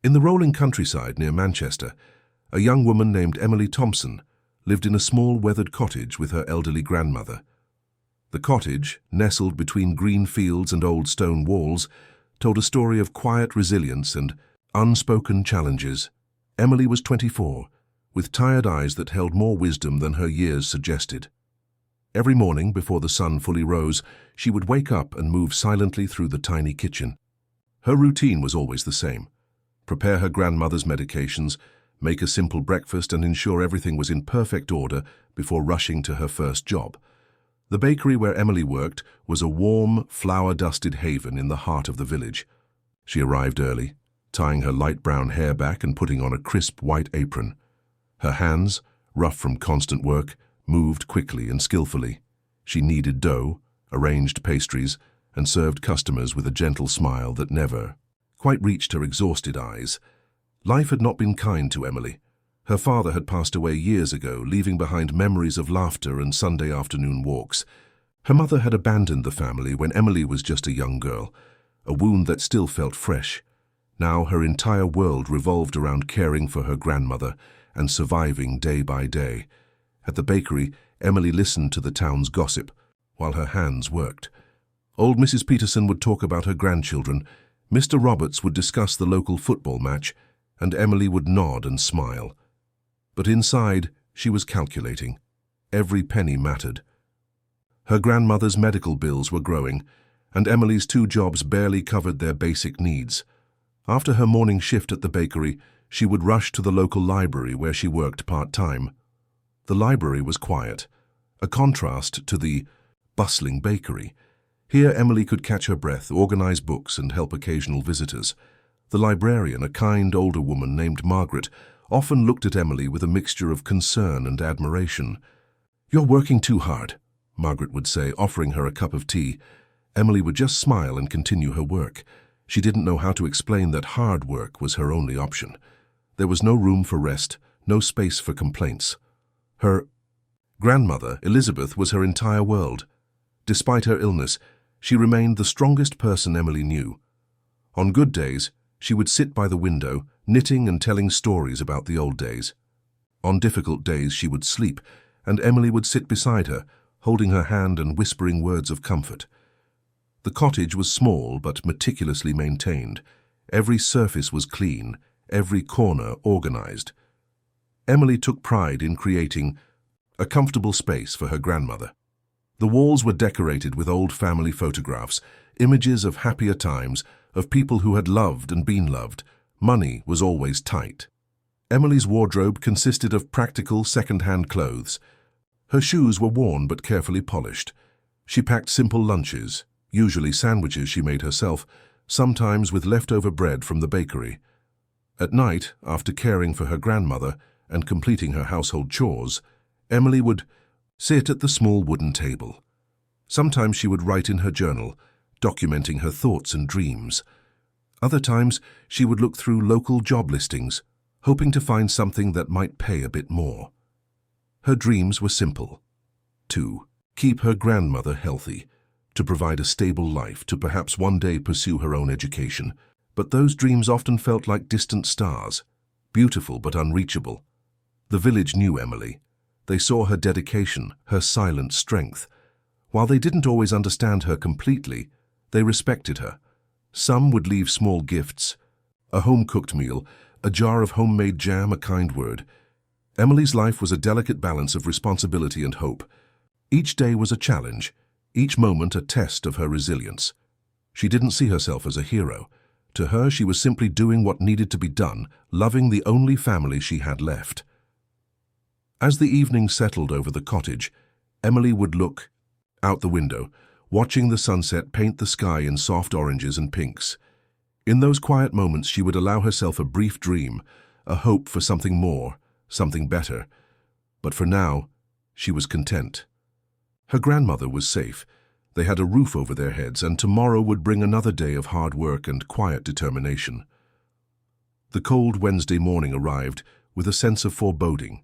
In the rolling countryside near Manchester, a young woman named Emily Thompson lived in a small weathered cottage with her elderly grandmother. The cottage, nestled between green fields and old stone walls, told a story of quiet resilience and unspoken challenges. Emily was 24, with tired eyes that held more wisdom than her years suggested. Every morning, before the sun fully rose, she would wake up and move silently through the tiny kitchen. Her routine was always the same: prepare her grandmother's medications, make a simple breakfast, and ensure everything was in perfect order before rushing to her first job. The bakery where Emily worked was a warm, flower-dusted haven in the heart of the village. She arrived early, tying her light brown hair back and putting on a crisp white apron. Her hands, rough from constant work, moved quickly and skillfully. She kneaded dough, arranged pastries, and served customers with a gentle smile that never quite reached her exhausted eyes. Life had not been kind to Emily. Her father had passed away years ago, leaving behind memories of laughter and Sunday afternoon walks. Her mother had abandoned the family when Emily was just a young girl, a wound that still felt fresh. Now her entire world revolved around caring for her grandmother and surviving day by day. At the bakery, Emily listened to the town's gossip while her hands worked. Old Mrs. Peterson would talk about her grandchildren, Mr. Roberts would discuss the local football match, and Emily would nod and smile. But inside, she was calculating. Every penny mattered. Her grandmother's medical bills were growing, and Emily's 2 jobs barely covered their basic needs. After her morning shift at the bakery, she would rush to the local library where she worked part-time. The library was quiet, a contrast to the bustling bakery. Here Emily could catch her breath, organize books, and help occasional visitors. The librarian, a kind older woman named Margaret, often looked at Emily with a mixture of concern and admiration. "You're working too hard," Margaret would say, offering her a cup of tea. Emily would just smile and continue her work. She didn't know how to explain that hard work was her only option. There was no room for rest, no space for complaints. Her grandmother, Elizabeth, was her entire world. Despite her illness, she remained the strongest person Emily knew. On good days, she would sit by the window, knitting and telling stories about the old days. On difficult days, she would sleep, and Emily would sit beside her, holding her hand and whispering words of comfort. The cottage was small but meticulously maintained. Every surface was clean, every corner organized. Emily took pride in creating a comfortable space for her grandmother. The walls were decorated with old family photographs, images of happier times, of people who had loved and been loved. Money was always tight. Emily's wardrobe consisted of practical second-hand clothes. Her shoes were worn but carefully polished. She packed simple lunches, usually sandwiches she made herself, sometimes with leftover bread from the bakery. At night, after caring for her grandmother and completing her household chores, Emily would sit at the small wooden table. Sometimes she would write in her journal, documenting her thoughts and dreams. Other times, she would look through local job listings, hoping to find something that might pay a bit more. Her dreams were simple: to keep her grandmother healthy, to provide a stable life, to perhaps one day pursue her own education. But those dreams often felt like distant stars, beautiful but unreachable. The village knew Emily. They saw her dedication, her silent strength. While they didn't always understand her completely, they respected her. Some would leave small gifts: a home-cooked meal, a jar of homemade jam, a kind word. Emily's life was a delicate balance of responsibility and hope. Each day was a challenge, each moment a test of her resilience. She didn't see herself as a hero. To her, she was simply doing what needed to be done, loving the only family she had left. As the evening settled over the cottage, Emily would look out the window, watching the sunset paint the sky in soft oranges and pinks. In those quiet moments, she would allow herself a brief dream, a hope for something more, something better. But for now, she was content. Her grandmother was safe. They had a roof over their heads, and tomorrow would bring another day of hard work and quiet determination. The cold Wednesday morning arrived with a sense of foreboding.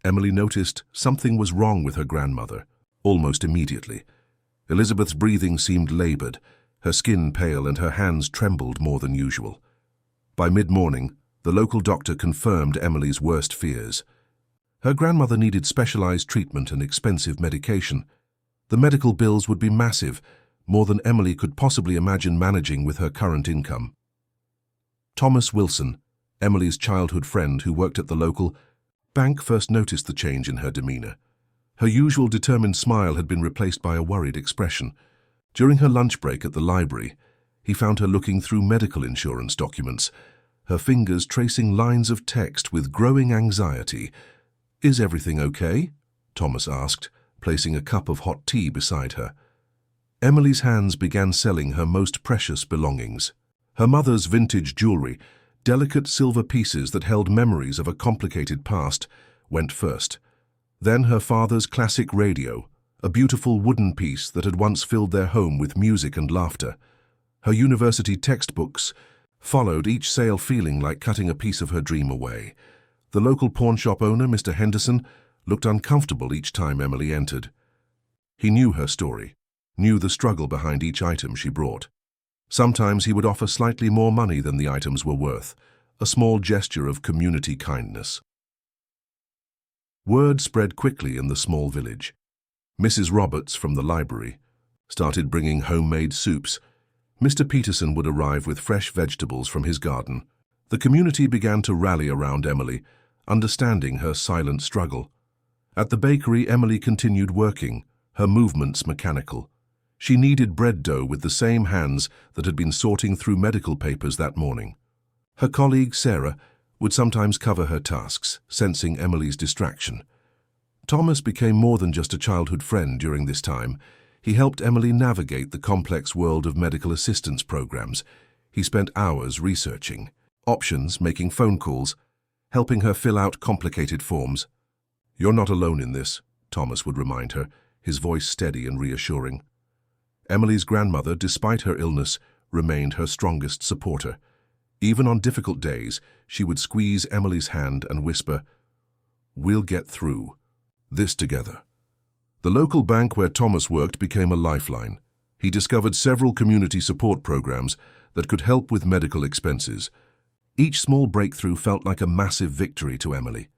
Emily noticed something was wrong with her grandmother almost immediately. Elizabeth's breathing seemed labored, her skin pale, and her hands trembled more than usual. By mid-morning, the local doctor confirmed Emily's worst fears. Her grandmother needed specialized treatment and expensive medication. The medical bills would be massive, more than Emily could possibly imagine managing with her current income. Thomas Wilson, Emily's childhood friend who worked at the local bank, first noticed the change in her demeanor. Her usual determined smile had been replaced by a worried expression. During her lunch break at the library, he found her looking through medical insurance documents, her fingers tracing lines of text with growing anxiety. "Is everything okay?" Thomas asked, placing a cup of hot tea beside her. Emily's hands began selling her most precious belongings. Her mother's vintage jewelry, delicate silver pieces that held memories of a complicated past, went first. Then her father's classic radio, a beautiful wooden piece that had once filled their home with music and laughter. Her university textbooks followed, each sale feeling like cutting a piece of her dream away. The local pawn shop owner, Mr. Henderson, looked uncomfortable each time Emily entered. He knew her story, knew the struggle behind each item she brought. Sometimes he would offer slightly more money than the items were worth, a small gesture of community kindness. Word spread quickly in the small village. Mrs. Roberts from the library started bringing homemade soups. Mr. Peterson would arrive with fresh vegetables from his garden. The community began to rally around Emily, understanding her silent struggle. At the bakery, Emily continued working, her movements mechanical. She kneaded bread dough with the same hands that had been sorting through medical papers that morning. Her colleague, Sarah, would sometimes cover her tasks, sensing Emily's distraction. Thomas became more than just a childhood friend during this time. He helped Emily navigate the complex world of medical assistance programs. He spent hours researching options, making phone calls, helping her fill out complicated forms. "You're not alone in this," Thomas would remind her, his voice steady and reassuring. Emily's grandmother, despite her illness, remained her strongest supporter. Even on difficult days, she would squeeze Emily's hand and whisper, "We'll get through this together." The local bank where Thomas worked became a lifeline. He discovered several community support programs that could help with medical expenses. Each small breakthrough felt like a massive victory to Emily.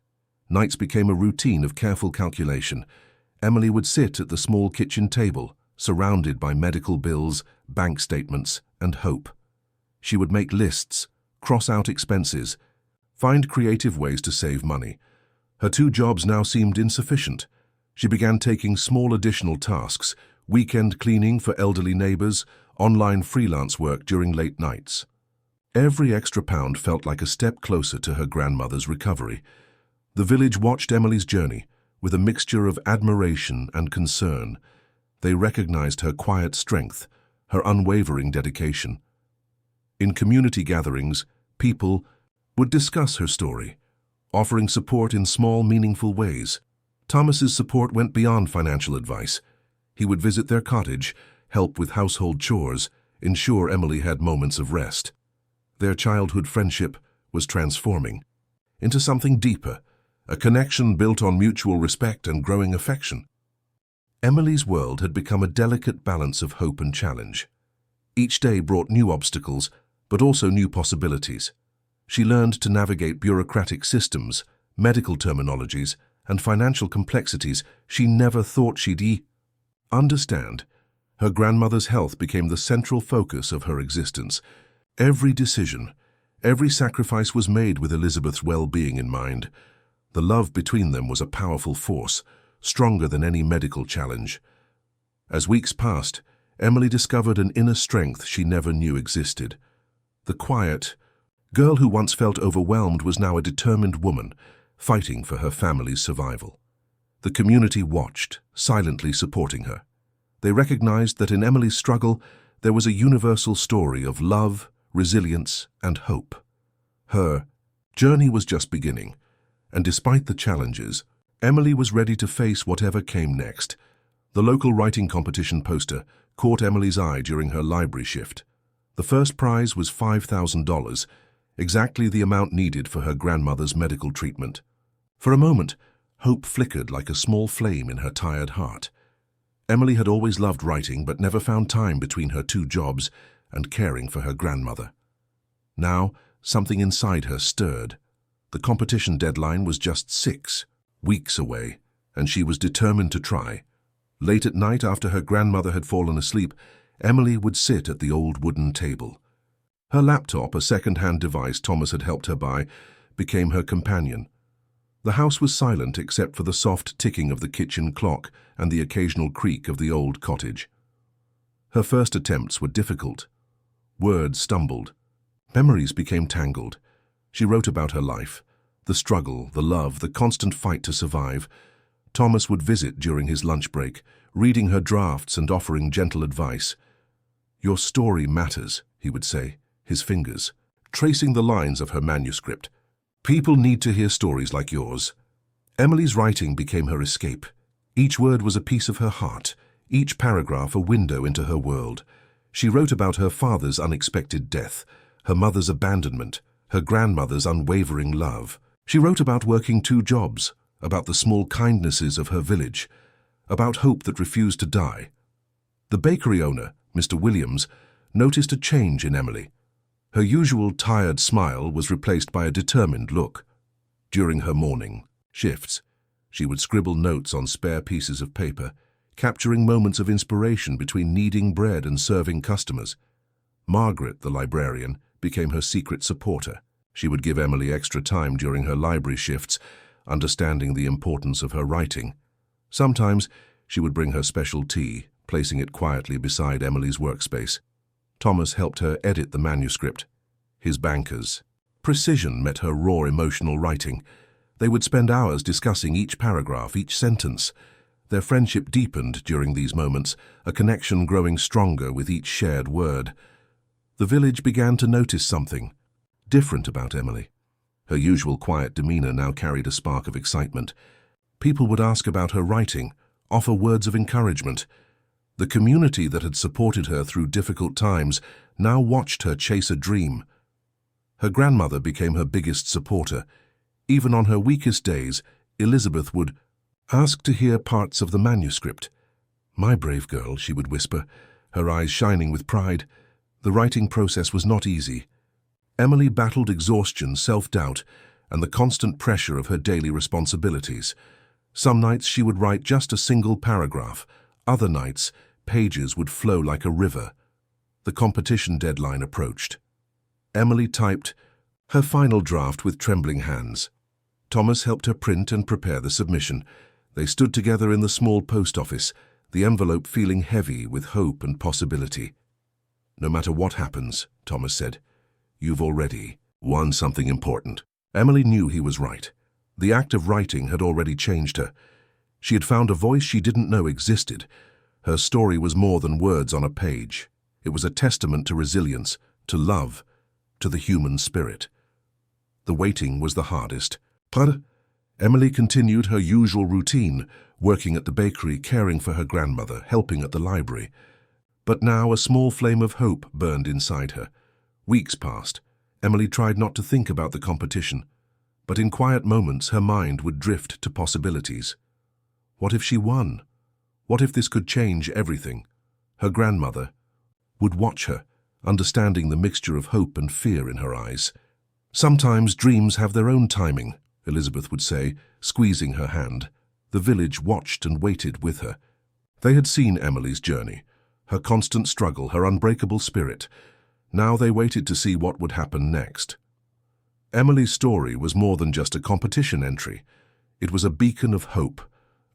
Nights became a routine of careful calculation. Emily would sit at the small kitchen table, surrounded by medical bills, bank statements, and hope. She would make lists, cross out expenses, find creative ways to save money. Her 2 jobs now seemed insufficient. She began taking small additional tasks, weekend cleaning for elderly neighbors, online freelance work during late nights. Every extra pound felt like a step closer to her grandmother's recovery. The village watched Emily's journey with a mixture of admiration and concern. They recognized her quiet strength, her unwavering dedication. In community gatherings, people would discuss her story, offering support in small, meaningful ways. Thomas's support went beyond financial advice. He would visit their cottage, help with household chores, ensure Emily had moments of rest. Their childhood friendship was transforming into something deeper, a connection built on mutual respect and growing affection. Emily's world had become a delicate balance of hope and challenge. Each day brought new obstacles, but also new possibilities. She learned to navigate bureaucratic systems, medical terminologies, and financial complexities she never thought she'd understand. Her grandmother's health became the central focus of her existence. Every decision, every sacrifice was made with Elizabeth's well-being in mind. The love between them was a powerful force, stronger than any medical challenge. As weeks passed, Emily discovered an inner strength she never knew existed. The quiet girl who once felt overwhelmed was now a determined woman, fighting for her family's survival. The community watched, silently supporting her. They recognized that in Emily's struggle, there was a universal story of love, resilience, and hope. Her journey was just beginning, and despite the challenges, Emily was ready to face whatever came next. The local writing competition poster caught Emily's eye during her library shift. The first prize was $5,000, exactly the amount needed for her grandmother's medical treatment. For a moment, hope flickered like a small flame in her tired heart. Emily had always loved writing but never found time between her 2 jobs and caring for her grandmother. Now, something inside her stirred. The competition deadline was just 6 weeks away, and she was determined to try. Late at night, after her grandmother had fallen asleep, Emily would sit at the old wooden table. Her laptop, a second-hand device Thomas had helped her buy, became her companion. The house was silent except for the soft ticking of the kitchen clock and the occasional creak of the old cottage. Her first attempts were difficult. Words stumbled. Memories became tangled. She wrote about her life, the struggle, the love, the constant fight to survive. Thomas would visit during his lunch break, reading her drafts and offering gentle advice. "Your story matters," he would say, his fingers tracing the lines of her manuscript. "People need to hear stories like yours." Emily's writing became her escape. Each word was a piece of her heart, each paragraph a window into her world. She wrote about her father's unexpected death, her mother's abandonment, her grandmother's unwavering love. She wrote about working 2 jobs, about the small kindnesses of her village, about hope that refused to die. The bakery owner, Mr. Williams, noticed a change in Emily. Her usual tired smile was replaced by a determined look. During her morning shifts, she would scribble notes on spare pieces of paper, capturing moments of inspiration between kneading bread and serving customers. Margaret, the librarian, became her secret supporter. She would give Emily extra time during her library shifts, understanding the importance of her writing. Sometimes she would bring her special tea, placing it quietly beside Emily's workspace. Thomas helped her edit the manuscript. His bankers' precision met her raw emotional writing. They would spend hours discussing each paragraph, each sentence. Their friendship deepened during these moments, a connection growing stronger with each shared word. The village began to notice something different about Emily. Her usual quiet demeanor now carried a spark of excitement. People would ask about her writing, offer words of encouragement. The community that had supported her through difficult times now watched her chase a dream. Her grandmother became her biggest supporter. Even on her weakest days, Elizabeth would ask to hear parts of the manuscript. "My brave girl," she would whisper, her eyes shining with pride. The writing process was not easy. Emily battled exhaustion, self-doubt, and the constant pressure of her daily responsibilities. Some nights she would write just a single paragraph. Other nights, pages would flow like a river. The competition deadline approached. Emily typed her final draft with trembling hands. Thomas helped her print and prepare the submission. They stood together in the small post office, the envelope feeling heavy with hope and possibility. "No matter what happens," Thomas said, "you've already won something important." Emily knew he was right. The act of writing had already changed her. She had found a voice she didn't know existed. Her story was more than words on a page. It was a testament to resilience, to love, to the human spirit. The waiting was the hardest. But Emily continued her usual routine, working at the bakery, caring for her grandmother, helping at the library. But now a small flame of hope burned inside her. Weeks passed. Emily tried not to think about the competition, but in quiet moments her mind would drift to possibilities. What if she won? What if this could change everything? Her grandmother would watch her, understanding the mixture of hope and fear in her eyes. "Sometimes dreams have their own timing," Elizabeth would say, squeezing her hand. The village watched and waited with her. They had seen Emily's journey, her constant struggle, her unbreakable spirit. Now they waited to see what would happen next. Emily's story was more than just a competition entry. It was a beacon of hope,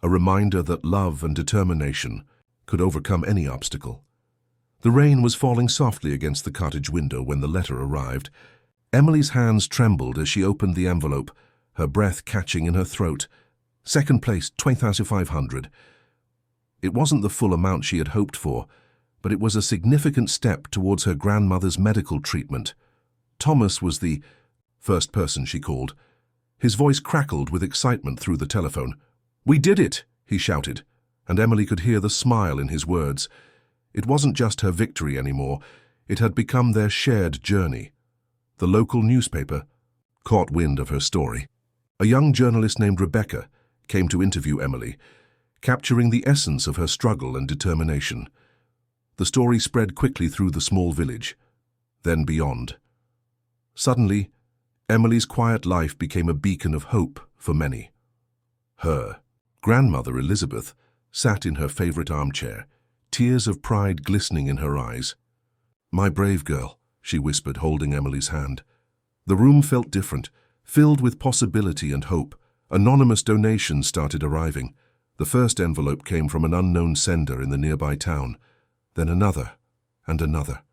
a reminder that love and determination could overcome any obstacle. The rain was falling softly against the cottage window when the letter arrived. Emily's hands trembled as she opened the envelope, her breath catching in her throat. Second place, 20,500. It wasn't the full amount she had hoped for, but it was a significant step towards her grandmother's medical treatment. Thomas was the first person she called. His voice crackled with excitement through the telephone. "We did it!" he shouted, and Emily could hear the smile in his words. It wasn't just her victory anymore. It had become their shared journey. The local newspaper caught wind of her story. A young journalist named Rebecca came to interview Emily, capturing the essence of her struggle and determination. The story spread quickly through the small village, then beyond. Suddenly, Emily's quiet life became a beacon of hope for many. Her grandmother, Elizabeth, sat in her favorite armchair, tears of pride glistening in her eyes. "My brave girl," she whispered, holding Emily's hand. The room felt different, filled with possibility and hope. Anonymous donations started arriving. The first envelope came from an unknown sender in the nearby town, then another and another.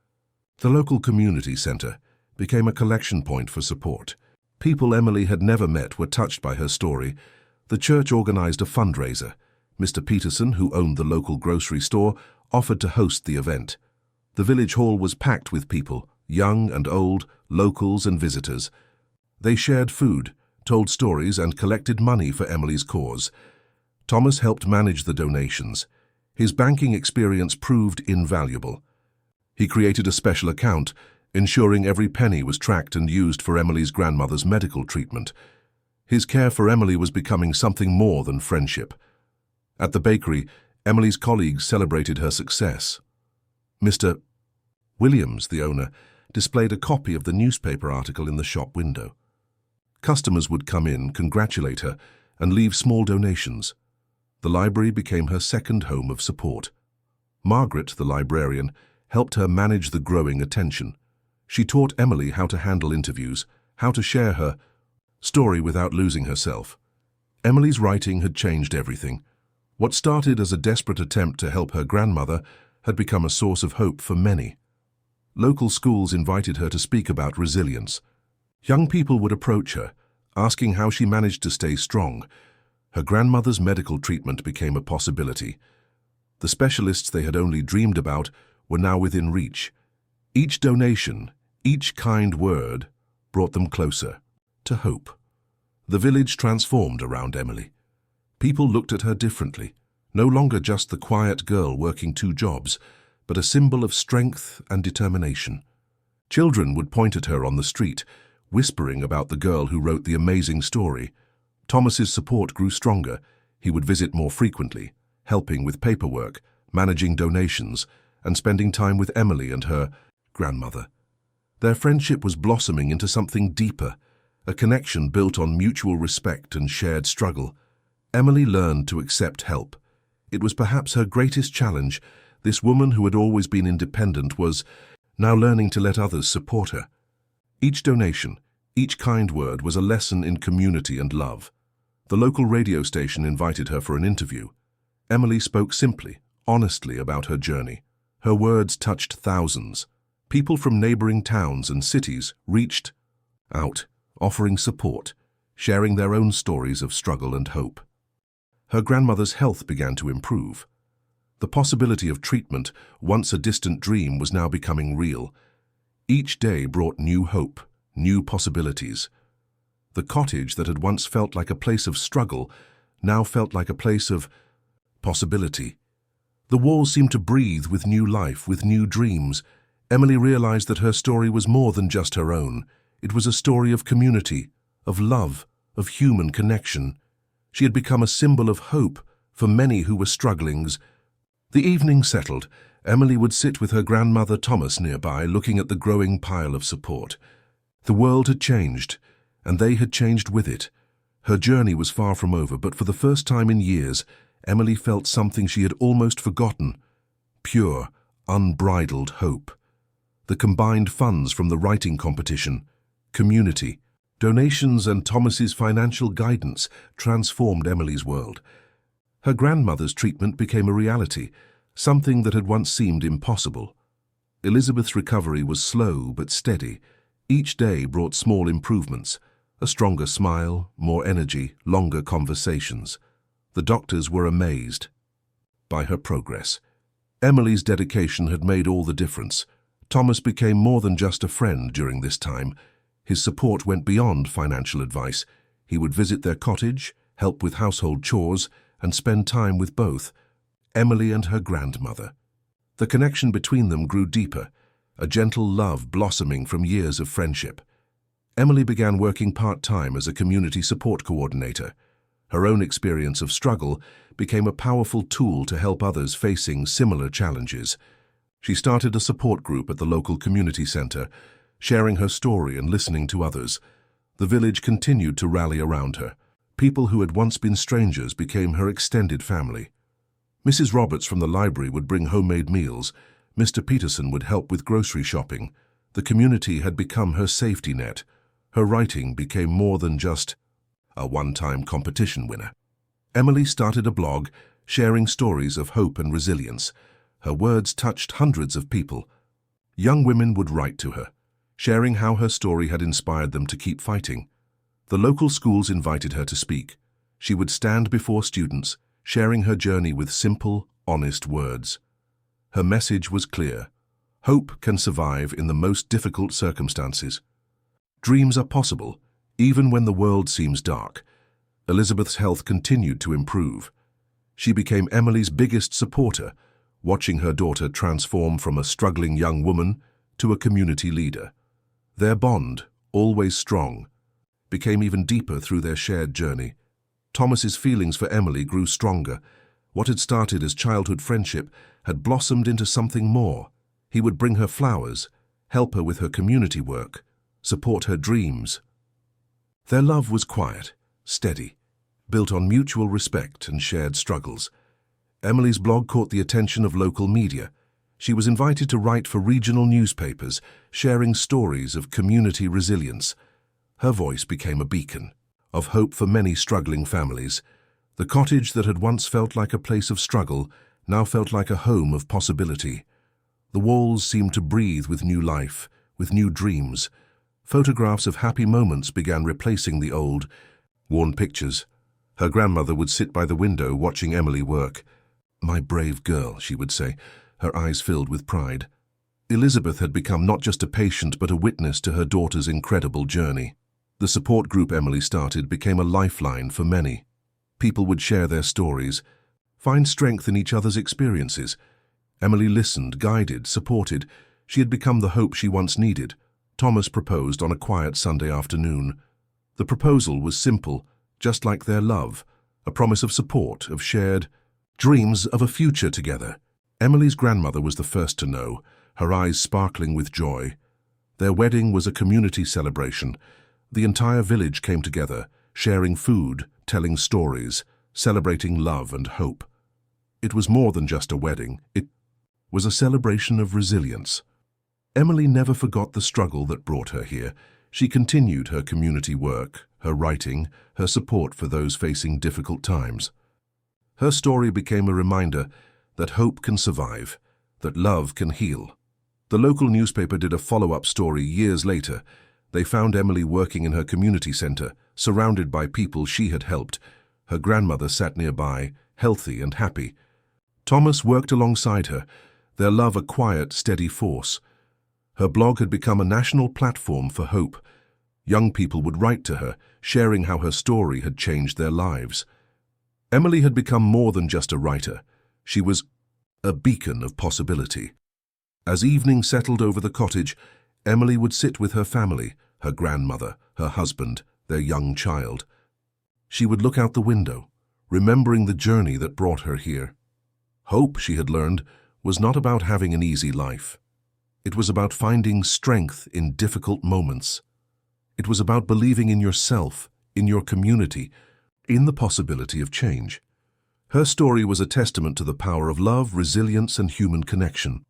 The local community center became a collection point for support. People Emily had never met were touched by her story. The church organized a fundraiser. Mr. Peterson, who owned the local grocery store, offered to host the event. The village hall was packed with people, young and old, locals and visitors. They shared food, told stories, and collected money for Emily's cause. Thomas helped manage the donations. His banking experience proved invaluable. He created a special account, ensuring every penny was tracked and used for Emily's grandmother's medical treatment. His care for Emily was becoming something more than friendship. At the bakery, Emily's colleagues celebrated her success. Mr. Williams, the owner, displayed a copy of the newspaper article in the shop window. Customers would come in, congratulate her, and leave small donations. The library became her second home of support. Margaret, the librarian, helped her manage the growing attention. She taught Emily how to handle interviews, how to share her story without losing herself. Emily's writing had changed everything. What started as a desperate attempt to help her grandmother had become a source of hope for many. Local schools invited her to speak about resilience. Young people would approach her, asking how she managed to stay strong. Her grandmother's medical treatment became a possibility. The specialists they had only dreamed about were now within reach. Each donation, each kind word, brought them closer to hope. The village transformed around Emily. People looked at her differently, no longer just the quiet girl working 2 jobs, but a symbol of strength and determination. Children would point at her on the street, whispering about the girl who wrote the amazing story. Thomas's support grew stronger. He would visit more frequently, helping with paperwork, managing donations, and spending time with Emily and her grandmother. Their friendship was blossoming into something deeper, a connection built on mutual respect and shared struggle. Emily learned to accept help. It was perhaps her greatest challenge. This woman who had always been independent was now learning to let others support her. Each donation, each kind word was a lesson in community and love. The local radio station invited her for an interview. Emily spoke simply, honestly about her journey. Her words touched thousands. People from neighboring towns and cities reached out, offering support, sharing their own stories of struggle and hope. Her grandmother's health began to improve. The possibility of treatment, once a distant dream, was now becoming real. Each day brought new hope, new possibilities. The cottage that had once felt like a place of struggle now felt like a place of possibility. The walls seemed to breathe with new life, with new dreams. Emily realized that her story was more than just her own. It was a story of community, of love, of human connection. She had become a symbol of hope for many who were struggling. The evening settled. Emily would sit with her grandmother Thomas nearby, looking at the growing pile of support. The world had changed, and they had changed with it. Her journey was far from over, but for the first time in years, Emily felt something she had almost forgotten: pure, unbridled hope. The combined funds from the writing competition, community, donations, and Thomas's financial guidance transformed Emily's world. Her grandmother's treatment became a reality, something that had once seemed impossible. Elizabeth's recovery was slow but steady. Each day brought small improvements: a stronger smile, more energy, longer conversations. The doctors were amazed by her progress. Emily's dedication had made all the difference. Thomas became more than just a friend during this time. His support went beyond financial advice. He would visit their cottage, help with household chores, and spend time with both Emily and her grandmother. The connection between them grew deeper, a gentle love blossoming from years of friendship. Emily began working part-time as a community support coordinator. Her own experience of struggle became a powerful tool to help others facing similar challenges. She started a support group at the local community center, sharing her story and listening to others. The village continued to rally around her. People who had once been strangers became her extended family. Mrs. Roberts from the library would bring homemade meals. Mr. Peterson would help with grocery shopping. The community had become her safety net. Her writing became more than just a one-time competition winner. Emily started a blog, sharing stories of hope and resilience. Her words touched hundreds of people. Young women would write to her, sharing how her story had inspired them to keep fighting. The local schools invited her to speak. She would stand before students, sharing her journey with simple, honest words. Her message was clear. Hope can survive in the most difficult circumstances. Dreams are possible, even when the world seems dark. Elizabeth's health continued to improve. She became Emily's biggest supporter, watching her daughter transform from a struggling young woman to a community leader. Their bond, always strong, became even deeper through their shared journey. Thomas's feelings for Emily grew stronger. What had started as childhood friendship had blossomed into something more. He would bring her flowers, help her with her community work, support her dreams. Their love was quiet, steady, built on mutual respect and shared struggles. Emily's blog caught the attention of local media. She was invited to write for regional newspapers, sharing stories of community resilience. Her voice became a beacon of hope for many struggling families. The cottage that had once felt like a place of struggle now felt like a home of possibility. The walls seemed to breathe with new life, with new dreams. Photographs of happy moments began replacing the old, worn pictures. Her grandmother would sit by the window watching Emily work. "My brave girl," she would say, her eyes filled with pride. Elizabeth had become not just a patient but a witness to her daughter's incredible journey. The support group Emily started became a lifeline for many. People would share their stories, find strength in each other's experiences. Emily listened, guided, supported. She had become the hope she once needed. Thomas proposed on a quiet Sunday afternoon. The proposal was simple, just like their love, a promise of support, of shared dreams of a future together. Emily's grandmother was the first to know, her eyes sparkling with joy. Their wedding was a community celebration. The entire village came together, sharing food, telling stories, celebrating love and hope. It was more than just a wedding. It was a celebration of resilience. Emily never forgot the struggle that brought her here. She continued her community work, her writing, her support for those facing difficult times. Her story became a reminder that hope can survive, that love can heal. The local newspaper did a follow-up story years later. They found Emily working in her community center, surrounded by people she had helped. Her grandmother sat nearby, healthy and happy. Thomas worked alongside her, their love a quiet, steady force. Her blog had become a national platform for hope. Young people would write to her, sharing how her story had changed their lives. Emily had become more than just a writer. She was a beacon of possibility. As evening settled over the cottage, Emily would sit with her family, her grandmother, her husband, their young child. She would look out the window, remembering the journey that brought her here. Hope, she had learned, was not about having an easy life. It was about finding strength in difficult moments. It was about believing in yourself, in your community, in the possibility of change. Her story was a testament to the power of love, resilience, and human connection.